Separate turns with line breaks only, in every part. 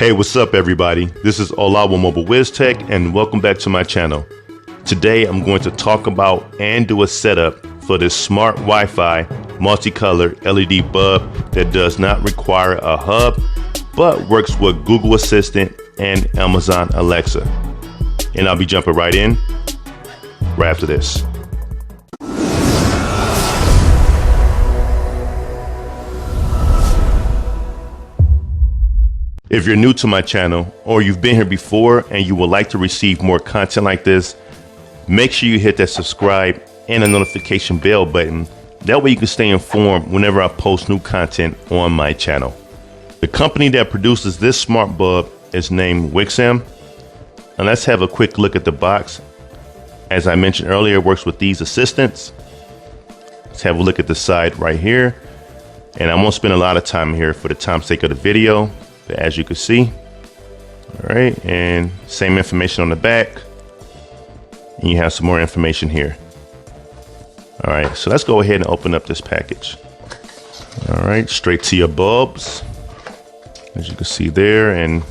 Hey, what's up everybody? This is Olawa Mobile WizTech and welcome back to my channel. Today I'm going to talk about and do a setup for this smart Wi-Fi multicolor LED bulb that does not require a hub but works with Google Assistant and Amazon Alexa. And I'll be jumping right in right after this. If you're new to my channel or you've been here before and you would like to receive more content like this, make sure you hit that subscribe and the notification bell button. That way you can stay informed whenever I post new content on my channel. The company that produces this smart bulb is named WizTech. And let's have a quick look at the box. As I mentioned earlier, it works with these assistants. Let's have a look at the side right here. And I won't spend a lot of time here for the time's sake of the video. As you can see, all right, and same information on the back, and you have some more information here. All right, so let's go ahead and open up this package. All right, straight to your bulbs, as you can see there, and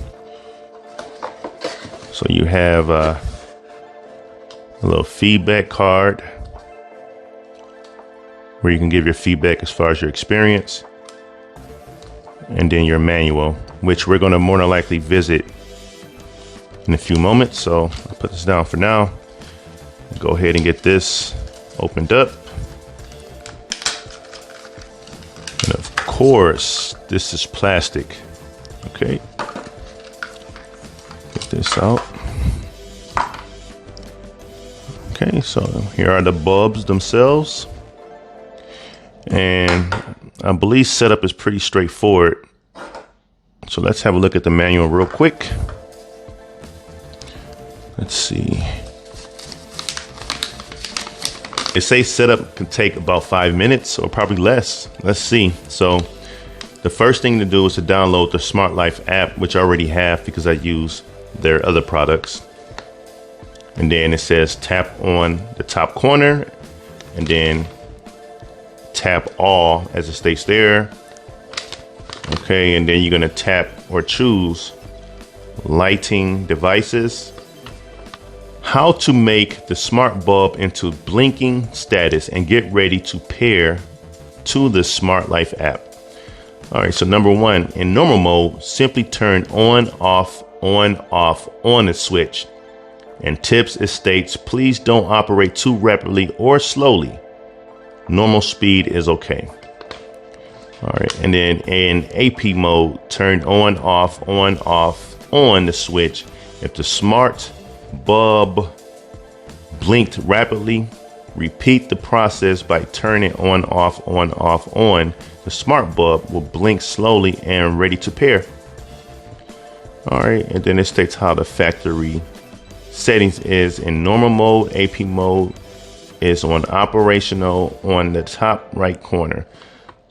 so you have a little feedback card where you can give your feedback as far as your experience, and then your manual, which we're going to more than likely visit in a few moments. So I'll put this down for now. Go ahead and get this opened up. And of course, this is plastic. Okay. Get this out. Okay, so here are the bulbs themselves. And I believe setup is pretty straightforward. So let's have a look at the manual real quick. Let's see. It says setup can take about 5 minutes or probably less. Let's see. So the first thing to do is to download the Smart Life app, which I already have because I use their other products. And then it says tap on the top corner and then tap all as it states there. Okay, and then you're gonna tap or choose lighting devices. How to make the smart bulb into blinking status and get ready to pair to the Smart Life app. All right, so number one, in normal mode, simply turn on the switch. And tips, it states, please don't operate too rapidly or slowly. Normal speed is okay. All right, and then in AP mode, turn on the switch. If the smart bulb blinked rapidly, repeat the process by turning on. The smart bulb will blink slowly and ready to pair. All right, and then it states how the factory settings is in normal mode. AP mode is on operational on the top right corner.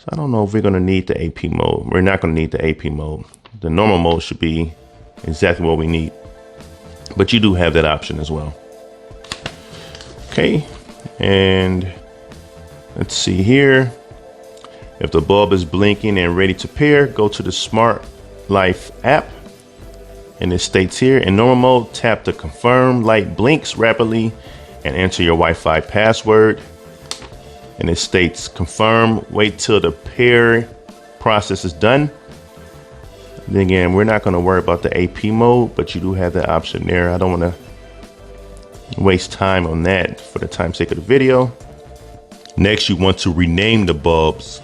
So I don't know if we're going to need the AP mode. We're not going to need the AP mode. The normal mode should be exactly what we need, but you do have that option as well. Okay, and let's see here. If the bulb is blinking and ready to pair, go to the Smart Life app. And it states here, in normal mode, tap the confirm light blinks rapidly and enter your Wi-Fi password. And it states confirm, wait till the pair process is done. Then again, we're not going to worry about the AP mode, but you do have that option there. I don't want to waste time on that for the time's sake of the video. Next, you want to rename the bulbs,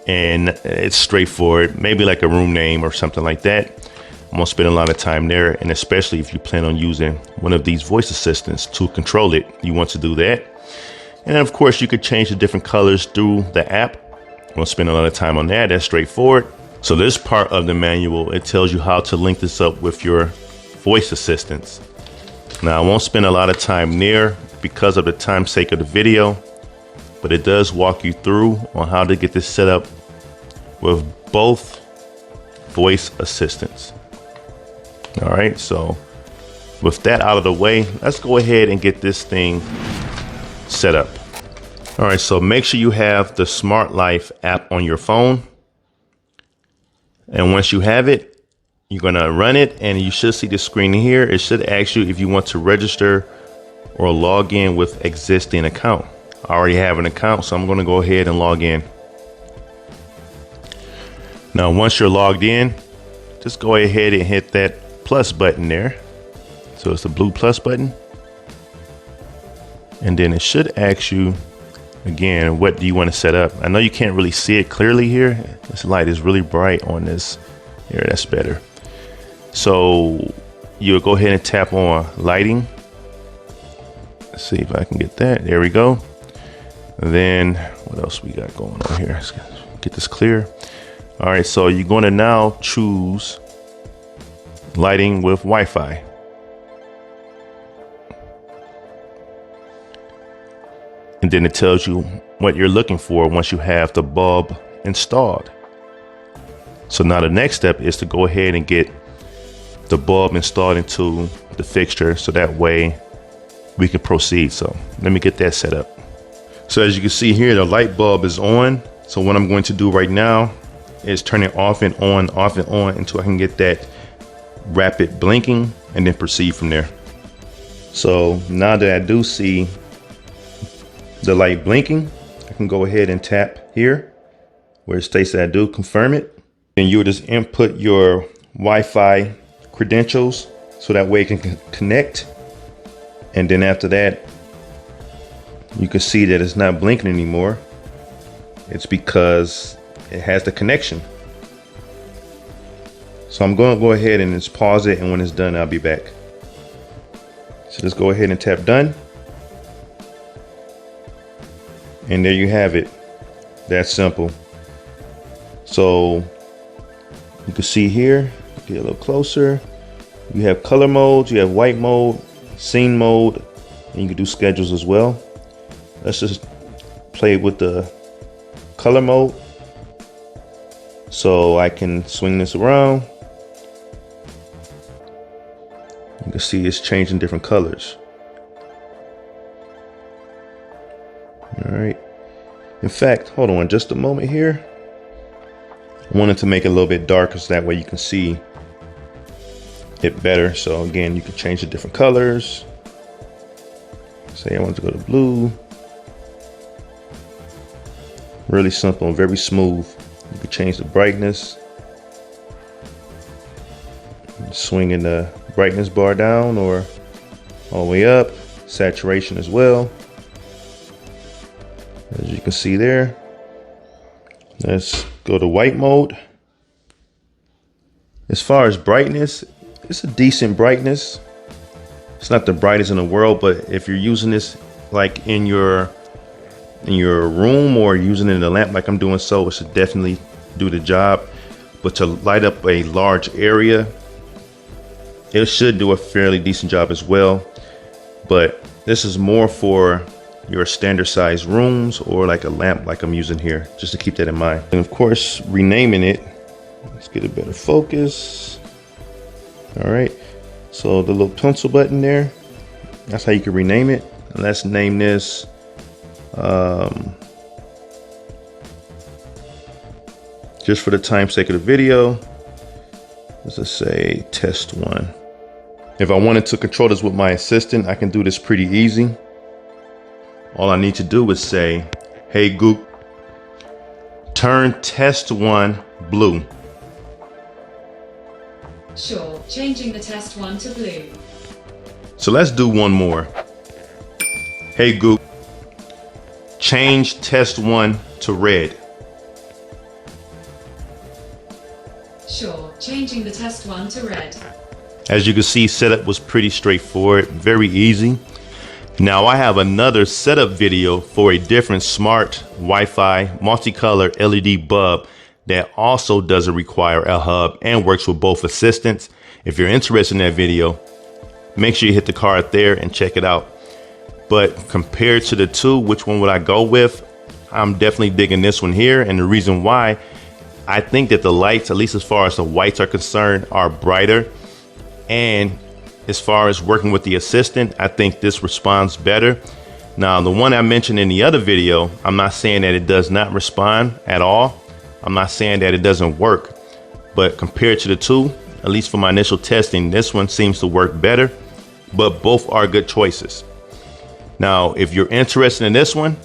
and it's straightforward, maybe like a room name or something like that. I'm gonna spend a lot of time there, and especially if you plan on using one of these voice assistants to control it, you want to do that. And of course, you could change the different colors through the app. I'm gonna spend a lot of time on that. That's straightforward. So this part of the manual, it tells you how to link this up with your voice assistants. Now, I won't spend a lot of time there because of the time's sake of the video, but it does walk you through on how to get this set up with both voice assistants. All right, so with that out of the way, let's go ahead and get this thing set up. All right, so make sure you have the Smart Life app on your phone. And once you have it, You're gonna run it and you should see the screen here. It should ask you if you want to register or log in with existing account. I already have an account, so I'm gonna go ahead and log in. Now, once you're logged in, just go ahead and hit that plus button there. So it's the blue plus button. And then it should ask you again, what do you want to set up? I know you can't really see it clearly here. This light is really bright on this here. That's better. So you'll go ahead and tap on lighting. Let's see if I can get that. There we go. And then what else we got going on here? Let's get this clear. All right, so you're going to now choose lighting with Wi-Fi. And then it tells you what you're looking for once you have the bulb installed. So now the next step is to go ahead and get the bulb installed into the fixture, so that way we can proceed. So let me get that set up. So as you can see here, the light bulb is on. So what I'm going to do right now is turn it off and on until I can get that rapid blinking, and then proceed from there. So now that I do see the light blinking, I can go ahead and tap here where it states that I do confirm it. And you'll just input your Wi-Fi credentials so that way it can connect. And then after that, you can see that it's not blinking anymore. It's because it has the connection. So I'm going to go ahead and just pause it, and when it's done, I'll be back. So just go ahead and tap done. And there you have it. That's simple. So you can see here, get a little closer. You have color modes, you have white mode, scene mode, and you can do schedules as well. Let's just play with the color mode. So I can swing this around. You can see it's changing different colors. All right. In fact, hold on just a moment here. I wanted to make it a little bit darker so that way you can see it better. So again, you can change the different colors. Say I want to go to blue. Really simple and very smooth. You can change the brightness. Swinging the brightness bar down or all the way up. Saturation as well. As you can see there. Let's go to white mode. As far as brightness, it's a decent brightness. It's not the brightest in the world, but if you're using this like in your room or using it in a lamp like I'm doing, so it should definitely do the job. But to light up a large area, it should do a fairly decent job as well. But this is more for your standard size rooms or like a lamp like I'm using here, just to keep that in mind. And of course, renaming it, let's get a better focus. All right, so the little pencil button there, that's how you can rename it. And let's name this just for the time's sake of the video, let's just say test 1. If I wanted to control this with my assistant, I can do this pretty easy. All I need to do is say, hey Goop, turn test 1 blue.
Sure, changing the test 1 to blue.
So let's do one more. Hey Goop, change test 1 to red.
Sure, changing the test 1 to red.
As you can see, setup was pretty straightforward, very easy. Now I have another setup video for a different smart Wi-Fi multicolor LED bulb that also doesn't require a hub and works with both assistants. If you're interested in that video, make sure you hit the card there and check it out. But compared to the two, which one would I go with? I'm definitely digging this one here. And the reason why, I think that the lights, at least as far as the whites are concerned, are brighter. And as far as working with the assistant, I think this responds better. Now, the one I mentioned in the other video, I'm not saying that it does not respond at all. I'm not saying that it doesn't work, but compared to the two, at least for my initial testing, this one seems to work better, but both are good choices. Now, if you're interested in this one,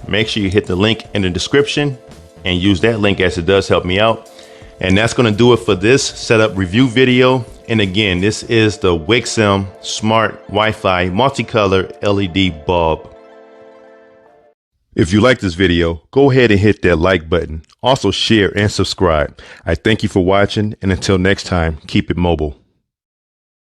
make sure you hit the link in the description and use that link, as it does help me out. And that's going to do it for this setup review video. And again, this is the Wixom Smart Wi-Fi Multicolor LED bulb. If you like this video, go ahead and hit that like button. Also share and subscribe. I thank you for watching, and until next time, keep it mobile.